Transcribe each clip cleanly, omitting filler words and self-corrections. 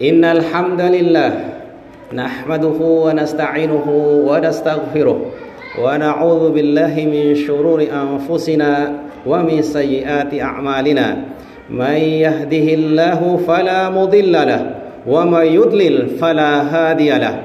Innal hamdalillah nahmaduhu wa nasta'inuhu wa nastaghfiruh wa na'udzu billahi min shururi anfusina wa min sayyiati a'malina. May yahdihillahu fala mudilla lahu wa may yudlil fala hadiya lahu.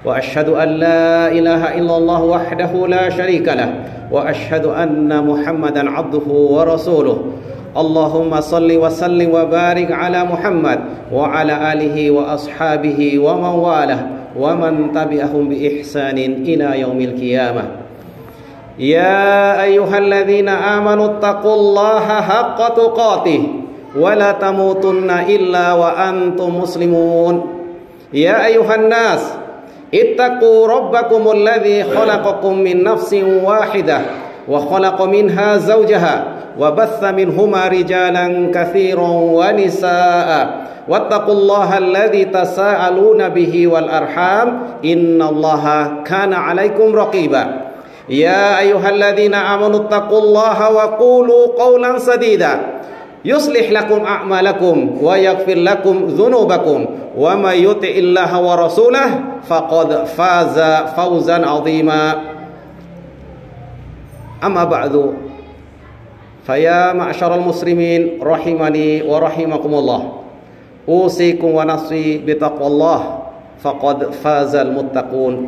Wa asyhadu an la ilaha illallah wahdahu la syarika lahu wa asyhadu anna Muhammadan 'abduhu wa rasuluh. Allahumma salli wa sallim wa barik ala Muhammad wa ala alihi wa ashabihi wa man walah wa man tabi'ahum bi ihsanin ila yaumil qiyamah. Ya ayyuhalladzina amanu taqullaha haqqa tuqatih wa la tamutunna illa wa antum muslimun. Ya ayyuhan nas ittaqu rabbakumul ladzi khalaqakum min nafsin wahidah wa khalaqa minha zawjaha wa batha minhuma rijalan katsiran wa nisaa wattaqullaha alladzi tasaaluna bihi wal arham innallaha kana 'alaikum raqiba. Ya ayyuhalladzina amanu taqullaha wa qulu qawlan sadida yuslih lakum a'malakum wa yaghfir lakum dzunubakum wa may yuti'illaha wa rasulahu faqad faza fawzan 'azima. Amma ba'du, faya ma'syaral muslimin rahimani wa rahimakumullah, usikum wa nafsi bitaqwallah faqad fazal muttaqun.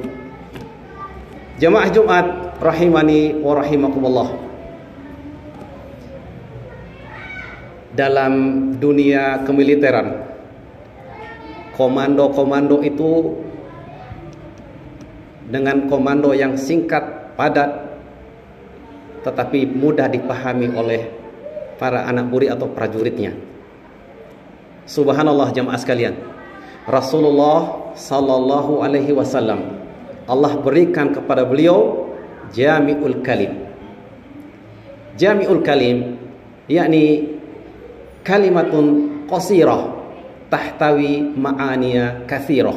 Jamaah Jumat rahimani wa rahimakumullah. Dalam dunia kemiliteran, komando-komando itu dengan komando yang singkat, padat, tetapi mudah dipahami oleh para anak buri atau prajuritnya. Subhanallah jamaah sekalian, Rasulullah sallallahu alaihi wasallam, Allah berikan kepada beliau Jami'ul Kalim. Jami'ul Kalim yakni kalimatun qasirah tahtawi ma'aniya katsirah.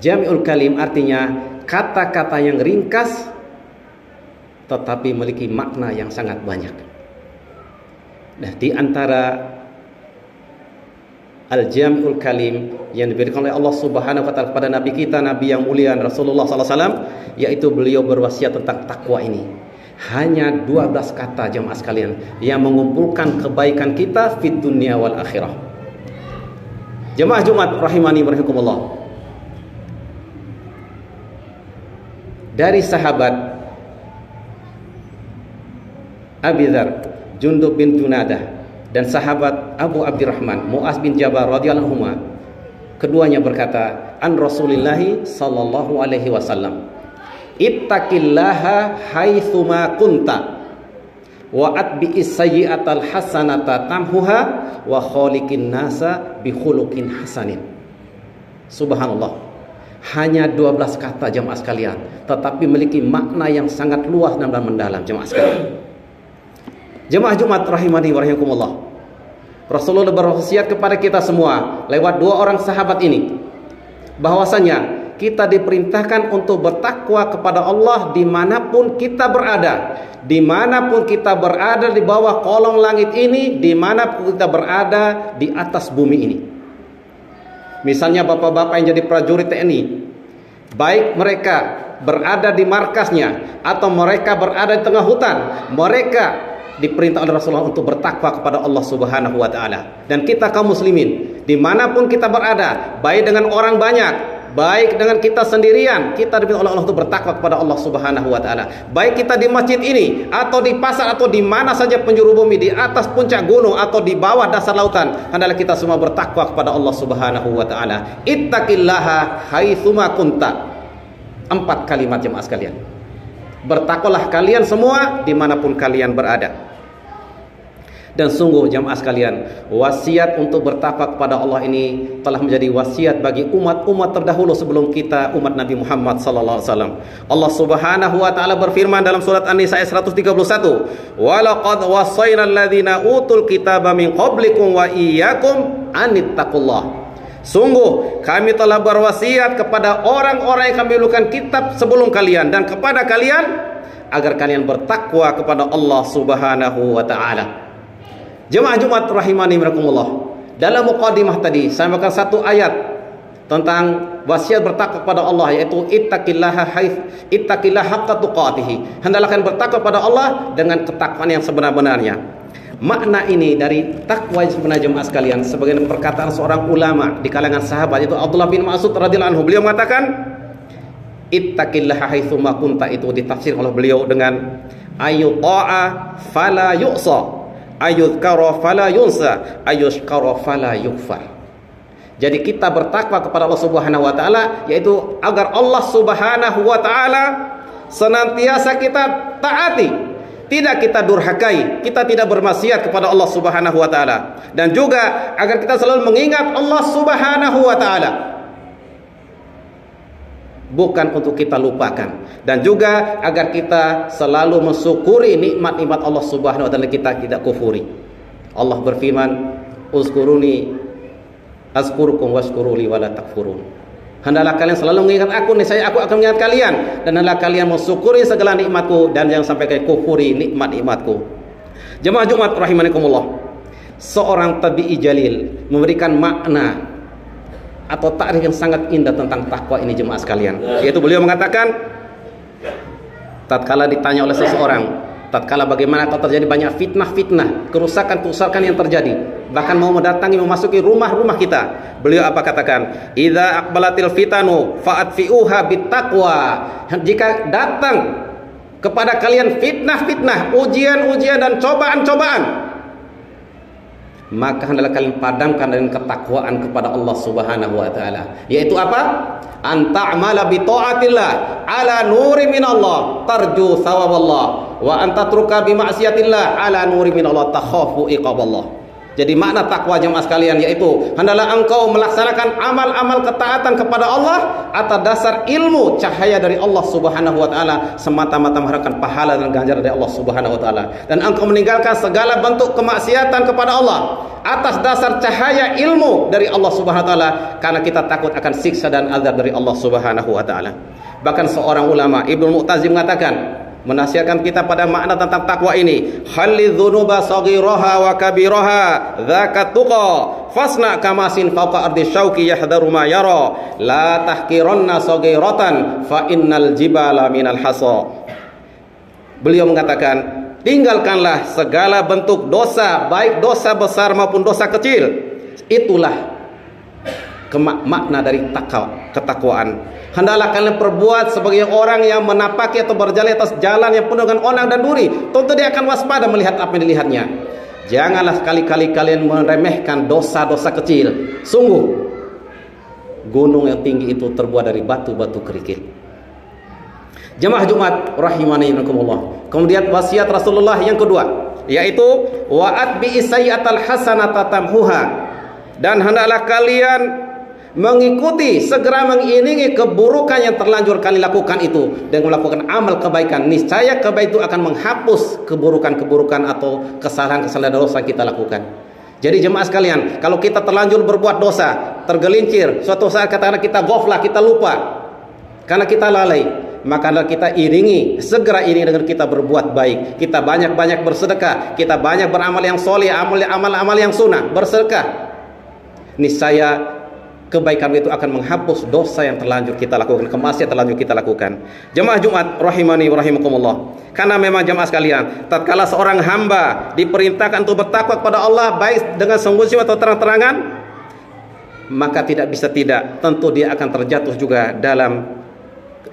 Jami'ul Kalim artinya kata-kata yang ringkas tetapi memiliki makna yang sangat banyak. Nah, di antara Al-Jami'ul Kalim yang diberikan oleh Allah Subhanahu wa taala kepada nabi kita, nabi yang mulia Rasulullah sallallahu alaihi wasallam, yaitu beliau berwasiat tentang takwa ini. Hanya 12 kata jemaah sekalian yang mengumpulkan kebaikan kita fid dunya wal akhirah. Jemaah Jumat rahimani rahimakumullah. Dari sahabat Abi Dzar, Jundub bin Junadah, dan sahabat Abu Abdurrahman Mu'az bin Jabal radhiyallahu anhu, keduanya berkata, an Rasulillahi sallallahu alaihi wasallam, ittaqillaha haitsuma kunta wa atbi'is sayyi'atal hasanata tamhuha wa khaliqin nasa bi khuluqin hasanin. Subhanallah, hanya 12 kata jemaah sekalian, tetapi memiliki makna yang sangat luas dan mendalam jemaah sekalian. Jemaah Jumat rahimani wa rahimakumullah. Rasulullah berwasiat kepada kita semua lewat 2 orang sahabat ini bahwasanya kita diperintahkan untuk bertakwa kepada Allah dimanapun kita berada. Dimanapun kita berada di bawah kolong langit ini, dimanapun kita berada di atas bumi ini. Misalnya bapak-bapak yang jadi prajurit TNI, baik mereka berada di markasnya atau mereka berada di tengah hutan, mereka diperintah oleh Rasulullah untuk bertakwa kepada Allah Subhanahu wa taala. Dan kita kaum muslimin dimanapun kita berada, baik dengan orang banyak, baik dengan kita sendirian, kita diperintah oleh Allah untuk bertakwa kepada Allah Subhanahu wa taala. Baik kita di masjid ini atau di pasar atau di mana saja penjuru bumi, di atas puncak gunung atau di bawah dasar lautan, hendaklah kita semua bertakwa kepada Allah Subhanahu wa taala. Ittaqillaha haitsuma kunta. 4 kalimat jemaah sekalian. Bertakwalah kalian semua dimanapun kalian berada. Dan sungguh jamaah sekalian, wasiat untuk bertakwa kepada Allah ini telah menjadi wasiat bagi umat-umat terdahulu sebelum kita, umat Nabi Muhammad sallallahu alaihi wasallam. Allah Subhanahu wa taala berfirman dalam surat An-Nisa ayat 131, "Wa laqad wasaynal ladzina utul kitaba min qablikum wa iyyakum anittaqullah." Sungguh kami telah berwasiat kepada orang-orang yang kami berikan kitab sebelum kalian dan kepada kalian agar kalian bertakwa kepada Allah Subhanahu wa taala. Jemaah Jumat rahimani rahimakumullah. Dalam muqaddimah tadi saya bacakan satu ayat tentang wasiat bertakwa kepada Allah, yaitu ittaqillaha haqqa tuqatih. Hendaklah kalian bertakwa kepada Allah dengan ketakwaan yang sebenar-benarnya. Makna ini dari takwa yang sebenarnya jemaah sekalian, sebagai perkataan seorang ulama di kalangan sahabat, yaitu Abdullah bin Mas'ud radhiyallahu anhu. Beliau mengatakan ittaqillaha haitsu ma kunta, itu ditafsir oleh beliau dengan ayyuta'a fala yu'sa, ayyuzkara fala yunsa, ayyushkara fala yukfar. Jadi kita bertakwa kepada Allah Subhanahu wa taala, yaitu agar Allah Subhanahu wa taala senantiasa kita taati, tidak kita durhakai, kita tidak bermaksiat kepada Allah Subhanahu wa taala, dan juga agar kita selalu mengingat Allah Subhanahu wa taala, bukan untuk kita lupakan, dan juga agar kita selalu mensyukuri nikmat-nikmat Allah Subhanahu wa taala, kita tidak kufuri. Allah berfirman, uzkuruni azkurukum washkuruli wala takfurun. Hendaklah kalian selalu mengingat aku, niscaya aku akan mengingat kalian, dan hendaklah kalian mensyukuri segala nikmatku, dan jangan sampai kalian kufuri nikmat-nikmatku. Jemaah Jumat rahimakumullah, seorang tabi'i jalil memberikan makna atau takrif yang sangat indah tentang takwa ini jemaah sekalian, yaitu beliau mengatakan, tatkala ditanya oleh seseorang, tatkala bagaimana kalau terjadi banyak fitnah-fitnah, kerusakan-kerusakan yang terjadi, bahkan mau mendatangi, memasuki rumah-rumah kita, beliau apa katakan? Idza aqbalatil fitanu fa'atfi'uha bittaqwa. Jika datang kepada kalian fitnah-fitnah, ujian-ujian dan cobaan-cobaan, maka hendaklah kalian padamkan dengan ketakwaan kepada Allah Subhanahu wa taala, yaitu apa? Anta'mala bi ta'atillah ala nuri minallah tarju thawaballah, wa antatruka bi ma'siyatillah ala nuri minallah takhafu iqaballah. Jadi makna takwa jemaah sekalian, yaitu hendaklah engkau melaksanakan amal-amal ketaatan kepada Allah atas dasar ilmu cahaya dari Allah Subhanahu wa taala, semata-mata mengharapkan pahala dan ganjaran dari Allah Subhanahu wa taala, dan engkau meninggalkan segala bentuk kemaksiatan kepada Allah atas dasar cahaya ilmu dari Allah Subhanahu wa taala, karena kita takut akan siksa dan azab dari Allah Subhanahu wa taala. Bahkan seorang ulama, Ibnu Mu'tazim, mengatakan, menasihatkan kita pada makna tentang takwa ini, khalli dzunuba saghiraha wa kabiraha dzaka tuqa fasna kamasin fawqa ardi syauqi yahdharu ma yara la tahqiranna saghiratan fa innal jibala minal hasa. Beliau mengatakan, tinggalkanlah segala bentuk dosa, baik dosa besar maupun dosa kecil. Itulah makna dari ketakwaan. Hendaklah kalian perbuat sebagai orang yang menapaki atau berjalan atas jalan yang penuh dengan onang dan duri. Tentu dia akan waspada melihat apa yang dilihatnya. Janganlah sekali-kali kalian meremehkan dosa-dosa kecil. Sungguh gunung yang tinggi itu terbuat dari batu-batu kerikil. Jemaah Jumat rahimani rahimakumullah. Kemudian wasiat Rasulullah yang kedua, yaitu wa'at bi sayyi'atal hasanata tamhuha, dan hendaklah kalian mengikuti, segera mengiringi keburukan yang terlanjur kalian lakukan itu dengan melakukan amal kebaikan. Niscaya kebaikan itu akan menghapus keburukan-keburukan atau kesalahan-kesalahan dosa yang kita lakukan. Jadi jemaah sekalian, kalau kita terlanjur berbuat dosa, tergelincir, suatu saat katakanlah kita ghaflah, kita lupa karena kita lalai, maka kita iringi, segera iringi dengan kita berbuat baik. Kita banyak-banyak bersedekah, kita banyak beramal yang soleh, amal-amal yang sunnah, bersedekah. Niscaya kebaikan itu akan menghapus dosa yang terlanjur kita lakukan, kemaksiatan terlanjur kita lakukan. Jemaah Jumat rahimani wa rahimakumullah. Karena memang jemaah sekalian, tatkala seorang hamba diperintahkan untuk bertakwa kepada Allah baik dengan sembunyi atau terang-terangan, maka tidak bisa tidak, tentu dia akan terjatuh juga dalam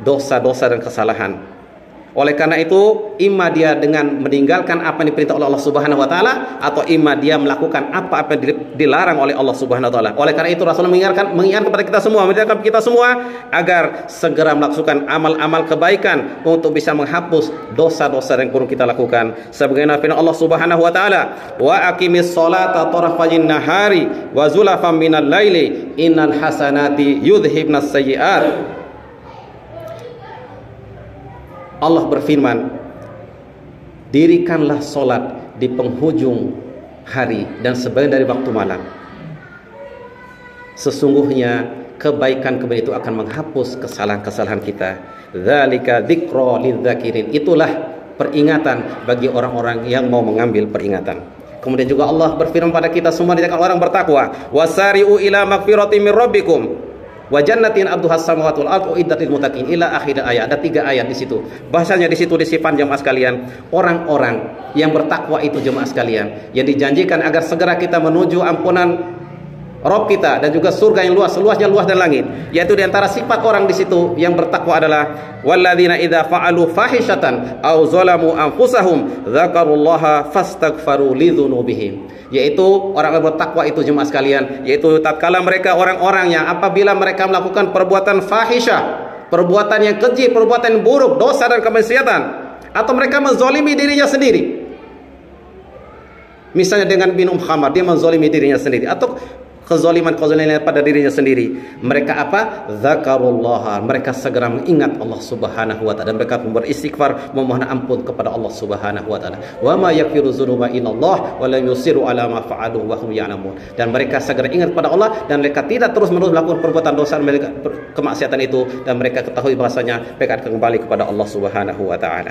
dosa-dosa dan kesalahan. Oleh karena itu, imma dia dengan meninggalkan apa yang diperintah oleh Allah Subhanahu wa taala, atau imma dia melakukan apa yang dilarang oleh Allah Subhanahu wa taala. Oleh karena itu Rasulullah mengingatkan kepada kita semua agar segera melakukan amal-amal kebaikan untuk bisa menghapus dosa-dosa yang kurang kita lakukan. Sebagaimana firman Allah Subhanahu wa taala, "Wa aqimis sholata tarafajin nahari wa zulafam minal laili innal hasanati yudhibnas sayyi'at." Allah berfirman, dirikanlah solat di penghujung hari dan sebagian dari waktu malam. Sesungguhnya kebaikan-kebaikan itu akan menghapus kesalahan-kesalahan kita. Dzalika dzikra lidzakirin. Itulah peringatan bagi orang-orang yang mau mengambil peringatan. Kemudian juga Allah berfirman pada kita semua dijadikan orang bertakwa. Wasari'u ila magfiratin min rabbikum wa jannatin arduhas samawati wal ardu uiddat lil muttaqin ila akhir ayat. Ada 3 ayat di situ. Bahasanya di situ disifat jemaah sekalian, orang-orang yang bertakwa itu jemaah sekalian, yang dijanjikan agar segera kita menuju ampunan Rabb kita dan juga surga yang luas, seluasnya luas dan langit. Yaitu di antara sifat orang di situ yang bertakwa adalah walladzina idza fa'alu fahishatan aw zalamu anfusahum dzakarullaha fastaghfaru lidzunubihim. Yaitu orang yang bertakwa itu jemaah sekalian, yaitu tatkala mereka orang-orang yang apabila mereka melakukan perbuatan fahisyah, perbuatan yang keji, perbuatan yang buruk, dosa dan kemaksiatan, atau mereka menzalimi dirinya sendiri. Misalnya dengan minum khamar, dia menzalimi dirinya sendiri, atau kezaliman pada dirinya sendiri. Mereka apa? Zakarullah. Mereka segera mengingat Allah Subhanahu wa taala dan mereka beristighfar, memohon ampun kepada Allah Subhanahu wa taala. Wa ma yaghfiru dzunuba illallah wa la yusiru ala ma fa'alu wa hum ya'lamun. Dan mereka segera ingat pada Allah dan mereka tidak terus-menerus melakukan perbuatan dosa, mereka kemaksiatan itu, dan mereka ketahui bahasanya mereka akan kembali kepada Allah Subhanahu wa taala.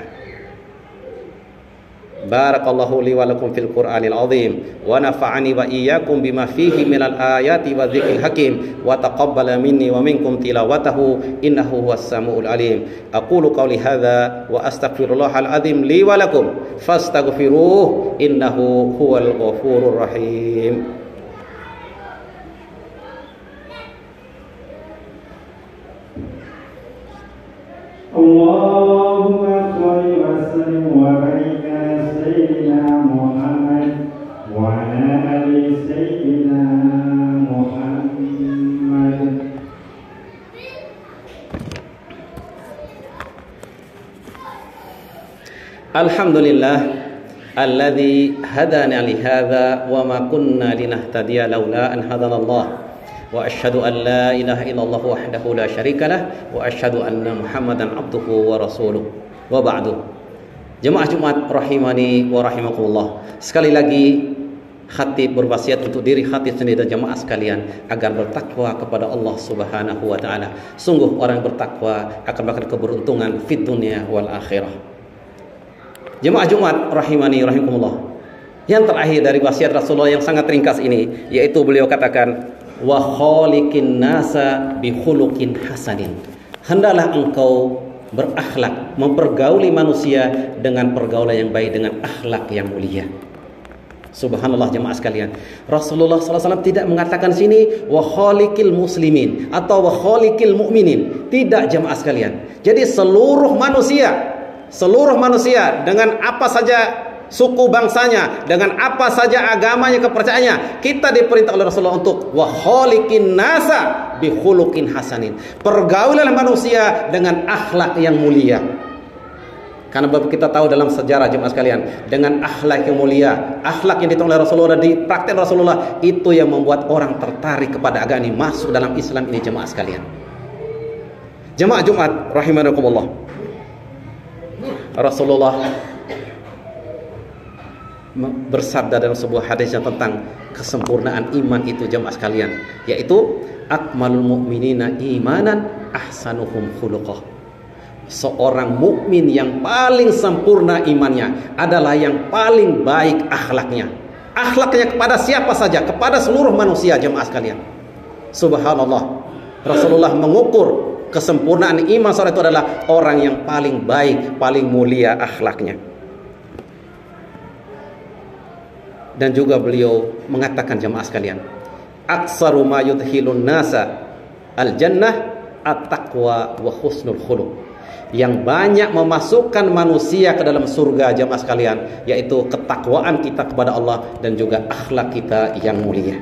Barakallahu li wa lakum fil Qur'anil azim wa nafa'ani wa iyyakum bima fihi minal ayati wa dzikril hakim wa taqabbala minni wa minkum tilawatahu innahu huwas samiul alim. Aqulu qawli hadza wa astaghfirullahal azim li wa lakum fastaghfiruhu innahu huwal ghafurur rahim. Allahumma shalli wa sallim wa barik ala sayyidina Muhammad wa ala ali sayyidina Muhammad. Alhamdulillah alladzi hadana li hadza wa ma kunna linahtadiya laula an hadana Allah. Wa asyhadu an la ilaha illallah wahdahu la syarikalah wa asyhadu anna Muhammadan abduhu wa rasuluh. Wa ba'du. Jemaah Jumat rahimani wa rahimakumullah. Sekali lagi khatib berwasiat untuk diri khatib sendiri dan jemaah sekalian agar bertakwa kepada Allah Subhanahu wa taala. Sungguh orang bertakwa akan mendapatkan keberuntungan fid dunya wal akhirah. Jemaah Jumat rahimani rahimakumullah. Yang terakhir dari wasiat Rasulullah yang sangat ringkas ini, yaitu beliau katakan wa khaliqin nasa bi khuluqin hasanin. Hendaklah engkau berakhlak, mempergauli manusia dengan pergaulan yang baik, dengan akhlak yang mulia. Subhanallah jemaah sekalian. Rasulullah SAW tidak mengatakan sini wa khaliqil muslimin atau wa khaliqil mu'minin. Tidak jemaah sekalian. Jadi seluruh manusia dengan apa saja suku bangsanya, dengan apa saja agamanya, kepercayaannya, kita diperintah oleh Rasulullah untuk wa khaliqin nasa bi khuluqin hasanin. Pergaulilah manusia dengan akhlak yang mulia. Karena kita tahu dalam sejarah jemaah sekalian, dengan akhlak yang mulia, akhlak yang ditolong oleh Rasulullah, dipraktikkan Rasulullah, itu yang membuat orang tertarik kepada agama ini, masuk dalam Islam ini jemaah sekalian. Jemaah Jumat rahimakumullah. Rasulullah bersabda dalam sebuah hadis yang tentang kesempurnaan iman itu jemaah sekalian, yaitu akmalul mu'minina imanan ahsanuhum khuluqah. Seorang mukmin yang paling sempurna imannya adalah yang paling baik akhlaknya. Akhlaknya kepada siapa saja, kepada seluruh manusia jemaah sekalian. Subhanallah. Rasulullah mengukur kesempurnaan iman seorang itu adalah orang yang paling baik, paling mulia akhlaknya. Dan juga beliau mengatakan jemaah sekalian, aksaru ma yudkhilun nasa al-jannah at-taqwa wa husnul khuluq. Yang banyak memasukkan manusia ke dalam surga jemaah sekalian, yaitu ketakwaan kita kepada Allah dan juga akhlak kita yang mulia.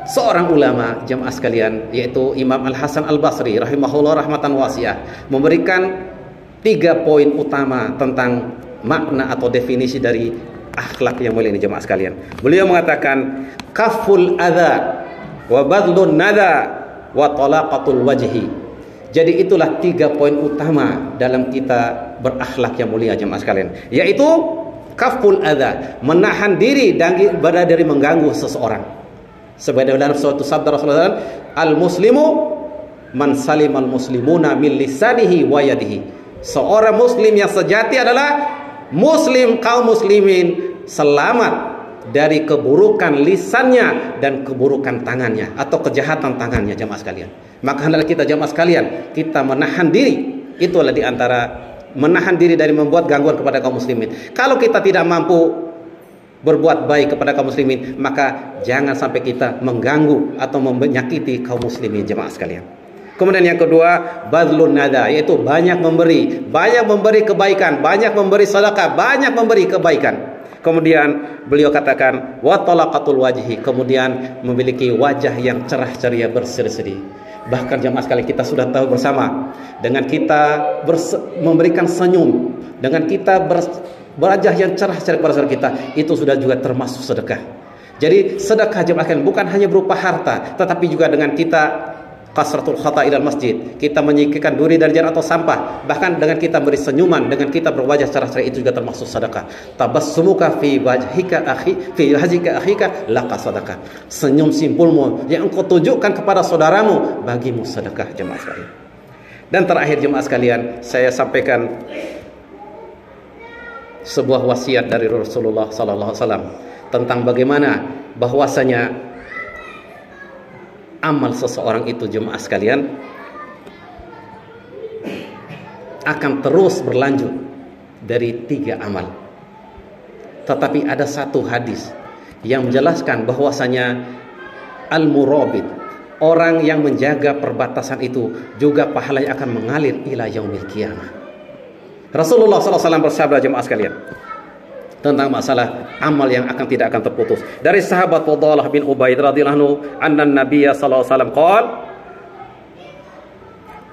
Seorang ulama jemaah sekalian, yaitu Imam Al-Hasan Al-Basri rahimahullah rahmatan wasi'ah, memberikan 3 poin utama tentang makna atau definisi dari akhlak yang mulia ini jemaah sekalian. Beliau mengatakan kaful adza wa badlun nada wa talaqatul wajhi. Jadi itulah 3 poin utama dalam kita berakhlak yang mulia jemaah sekalian, yaitu kaful adza, menahan diri dari mengganggu seseorang. Sebagaimana dalam suatu sabda Rasulullah, al muslimu man salimal muslimuna min lisanihi wa yadihi. Seorang muslim yang sejati adalah muslim, kaum muslimin selamat dari keburukan lisannya dan keburukan tangannya atau kejahatan tangannya, jamaah sekalian. Maka hendaklah kita, jamaah sekalian, kita menahan diri. Itulah di antara menahan diri dari membuat gangguan kepada kaum muslimin. Kalau kita tidak mampu berbuat baik kepada kaum muslimin, maka jangan sampai kita mengganggu atau menyakiti kaum muslimin, jemaah sekalian. Kemudian yang kedua, badlun nada, yaitu banyak memberi kebaikan, banyak memberi sedekah, banyak memberi kebaikan. Kemudian beliau katakan wa talaqatul wajhi, kemudian memiliki wajah yang cerah ceria berseri-seri. Bahkan jemaah sekalian, kita sudah tahu bersama, dengan kita memberikan senyum, dengan kita berwajah yang cerah ceria kepada saudara kita, itu sudah juga termasuk sedekah. Jadi sedekah, jemaah sekalian, bukan hanya berupa harta, tetapi juga dengan kita kasratul khata ilal masjid, kita menyingkirkan duri dari jalan atau sampah, bahkan dengan kita beri senyuman, dengan kita berwajah cerah ceria, itu juga termasuk sedekah. Tabassumuka fi wajhika akhika laka sedekah. Senyum simpulmu yang engkau tunjukkan kepada saudaramu, bagimu sedekah, jemaah sekalian. Dan terakhir, jemaah sekalian, saya sampaikan sebuah wasiat dari Rasulullah sallallahu alaihi wasallam tentang bagaimana bahwasanya amal seseorang itu, jemaah sekalian, akan terus berlanjut dari 3 amal. Tetapi ada satu hadis yang menjelaskan bahwasanya al-murabit, orang yang menjaga perbatasan itu juga pahalanya akan mengalir ila yaumil qiyamah. Rasulullah SAW bersabda, jemaah sekalian, tentang masalah amal yang tidak akan terputus. Dari sahabat Fudhalah bin Ubaid radhiyallahu anhu, anna Nabiy sallallahu alaihi wasallam qala,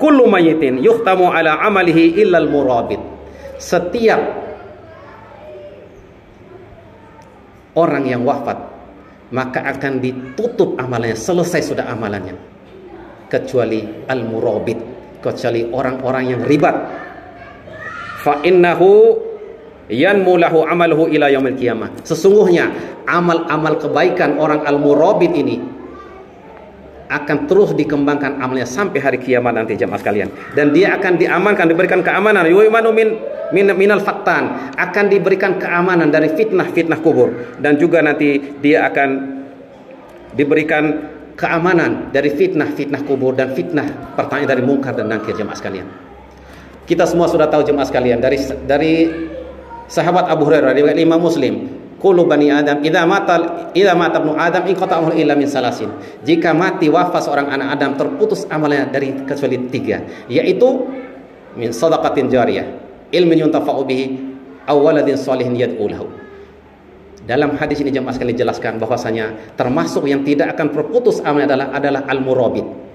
kullu mayyitin yuhtamu ala amalihi illa al-murabit. Setiap orang yang wafat, maka akan ditutup amalannya, selesai sudah amalannya, kecuali al-murabit, kecuali orang-orang yang ribat. Fa innahu yanmulahu amaluhu ila yaumil qiyamah. Sesungguhnya amal-amal kebaikan orang al-murabit ini akan terus dikembangkan amalnya sampai hari kiamat nanti, jemaah sekalian. Dan dia akan diamankan, diberikan keamanan. Yu'manu minal fattan, akan diberikan keamanan dari fitnah-fitnah kubur, dan juga nanti dia akan diberikan keamanan dari fitnah-fitnah kubur dan fitnah pertanyaan dari mungkar dan nakir, jemaah sekalian. Kita semua sudah tahu, jemaah sekalian, dari sahabat Abu Hurairah riwayat Imam Muslim, kullu bani Adam idza mata ibnu Adam inqata'ahu illa min salasin. Jika mati wafat seorang anak Adam, terputus amalnya dari kecuali 3, yaitu min shadaqatin jariyah, ilmin yuntafa'u bihi, aw waladin shalihin yad'u lahu. Dalam hadis ini, jemaah sekalian, dijelaskan bahwasanya termasuk yang tidak akan terputus amalnya adalah al-murabit.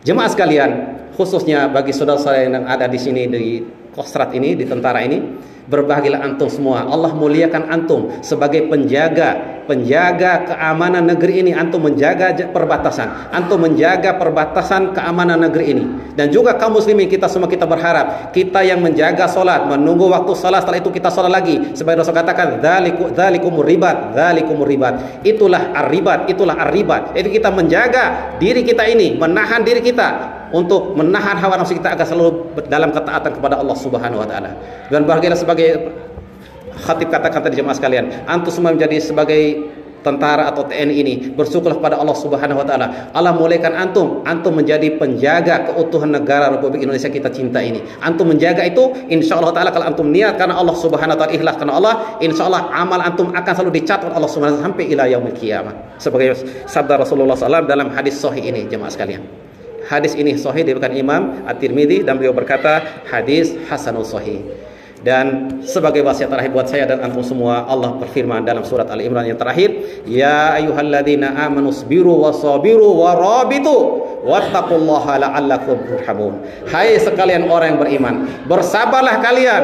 Jemaah sekalian, khususnya bagi saudara-saudara yang ada di sini, di Kostrat ini, di tentara ini, berbahagialah antum semua. Allah muliakan antum sebagai penjaga keamanan negeri ini. Antum menjaga perbatasan, antum menjaga perbatasan keamanan negeri ini. Dan juga kaum muslimin, kita semua, kita berharap kita yang menjaga solat, menunggu waktu solat, setelah itu kita solat lagi. Sebagai Rasul katakan, dzalikumur ribat. Itulah ar-ribat. Itu kita menjaga diri kita ini, menahan diri kita untuk menahan hawa nafsu kita agar selalu dalam ketaatan kepada Allah Subhanahu wa taala. Dan bahagialah sebagai khatib katakan tadi, jemaah sekalian, antum semua menjadi sebagai tentara atau TNI ini, bersyukurlah kepada Allah Subhanahu wa taala. Allah muliakan antum menjadi penjaga keutuhan negara Republik Indonesia kita cinta ini. Antum menjaga itu, insyaallah taala, kalau antum niat karena Allah Subhanahu wa taala, ikhlas karena Allah, insyaallah amal antum akan selalu dicatat Allah Subhanahu wa taala sampai ila yaumil qiyamah. Sebagai sabda Rasulullah SAW dalam hadis sahih ini, jemaah sekalian. Hadis ini sahih diriwayatkan Imam At-Tirmidzi, dan beliau berkata hadis hasanul sahih. Dan sebagai wasiat terakhir buat saya dan antum semua, Allah berfirman dalam surat Al-Imran yang terakhir, ya ayyuhalladzina amanu sabiru wasabiru warabitu wattaqullaha la'allakum turhamun. Hai sekalian orang yang beriman, bersabarlah kalian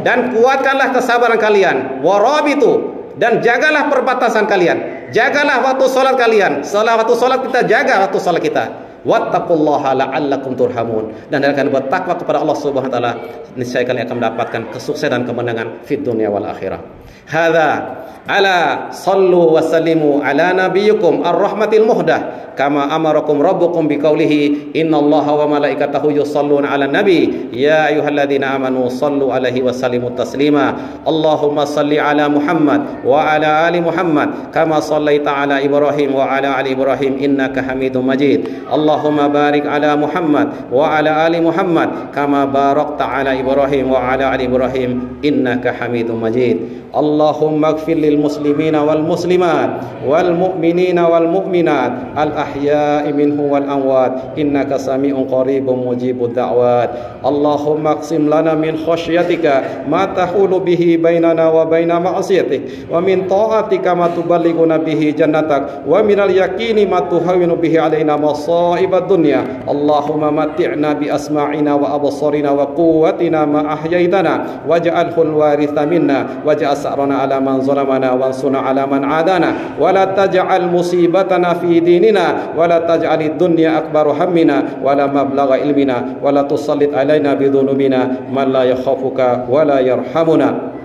dan kuatkanlah kesabaran kalian, warabitu, dan jagalah perbatasan kalian, jagalah waktu salat kalian. Setelah waktu salat kita jaga waktu salat kita. Wattaqullaha la'allakum turhamun, dan akan bertakwa kepada Allah Subhanahu wa taala, niscaya kalian akan mendapatkan kesuksesan dan kemenangan fid dunya wal akhirah. Hadza ala sallu wa sallimu ala nabiyikum ar-rahmatil muhdah kama amarakum rabbukum biqaulihi innallaha wa malaikatahu yusalluna 'alan nabi ya ayyuhalladzina amanu sallu 'alaihi wa sallimu taslima Allahumma salli 'ala Muhammad wa 'ala ali Muhammad kama sallaita 'ala Ibrahim wa 'ala ali Ibrahim innaka Hamidum Majid Allahumma barik 'ala Muhammad wa 'ala ali Muhammad kama barakta 'ala Ibrahim wa 'ala ali Ibrahim innaka Hamidum Majid Allahumma ighfir lil muslimina wal muslimat wal mu'minina wal mu'minat al ahya'i minhum wal amwat innaka sami'un qaribun mujibud da'wat Allahumma aqsim lana min khasyatika ma tahulu bihi bainana wa baina ma'siyatik wa min ta'atika ma tuballighuna bihi jannatak wa minal yaqini ma tuhawwinu bihi alaina masa'ibad dunya Allahumma matti'na bi asma'ina wa absarina wa quwwatina ma ahyaitana waj'alhu al-waritha minna waj'al sa'rana ala man zalamana wansurna ala man adana wa la taj'al musibatana fi dinina wa la taj'alid dunya akbaru hammina wa la mablagha ilmina wa la tusallit alaina bi dhunubina man la yakhafuka wa la yarhamuna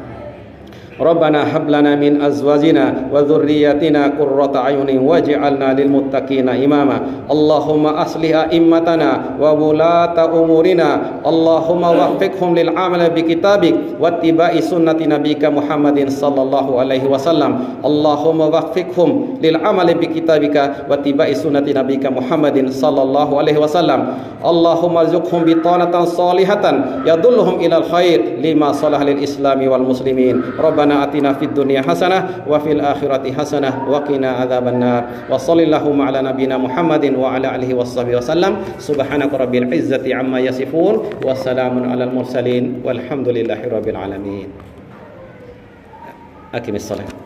Rabbana hab lana min azwajina wa dhurriyyatina qurrata a'yunin waj'alna lil muttaqina imama Allahumma aslih a'immatana wa wulata umurina Allahumma waffiqhum lil amali bi kitabik wa ittiba'i sunnati nabiyyika Muhammadin sallallahu alaihi wasallam Allahumma waffiqhum lil amali bi kitabika wa ittiba'i sunnati nabiyyika Muhammadin sallallahu alaihi wasallam Allahumma rzuqhum bitanatan salihatan yadulluhum ilal khair lima salah lil islami wal muslimin Rabbana atina fid dunya hasanah wa fil akhirati hasanah wa qina adzabannar wa sallallahu ala nabiyyina Muhammadin wa ala alihi washabihi wasallam subhanaka rabbil izzati amma yasifun wa salamun alal mursalin walhamdulillahi rabbil alamin. Aqimis salat.